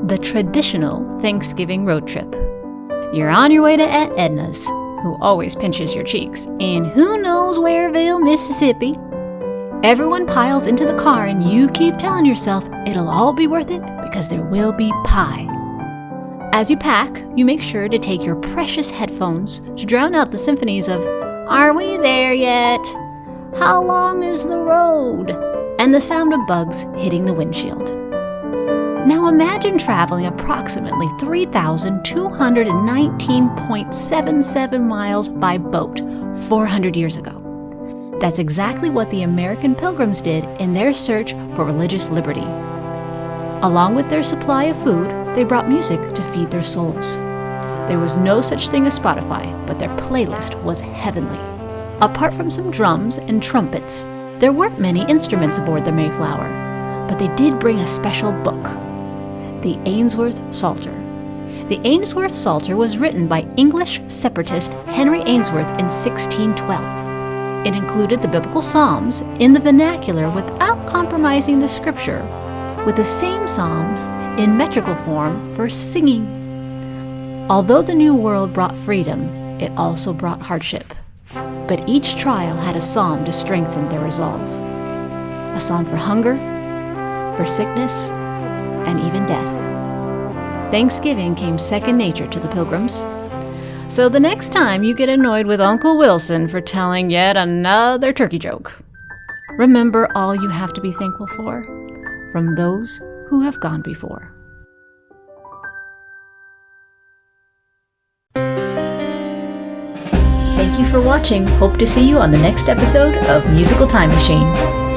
The traditional Thanksgiving road trip. You're on your way to Aunt Edna's, who always pinches your cheeks, in who knows whereville, Mississippi. Everyone piles into the car and you keep telling yourself it'll all be worth it because there will be pie. As you pack, you make sure to take your precious headphones to drown out the symphonies of "Are we there yet? How long is the road?" and the sound of bugs hitting the windshield. Now imagine traveling approximately 3,219.77 miles by boat 400 years ago. That's exactly what the American Pilgrims did in their search for religious liberty. Along with their supply of food, they brought music to feed their souls. There was no such thing as Spotify, but their playlist was heavenly. Apart from some drums and trumpets, there weren't many instruments aboard the Mayflower, but they did bring a special book, the Ainsworth Psalter. The Ainsworth Psalter was written by English separatist Henry Ainsworth in 1612. It included the biblical Psalms in the vernacular without compromising the scripture, with the same Psalms in metrical form for singing. Although the New World brought freedom, it also brought hardship. But each trial had a psalm to strengthen their resolve. A psalm for hunger, for sickness, and even death. Thanksgiving came second nature to the Pilgrims. So the next time you get annoyed with Uncle Wilson for telling yet another turkey joke, remember all you have to be thankful for from those who have gone before. Thank you for watching. Hope to see you on the next episode of Musical Time Machine.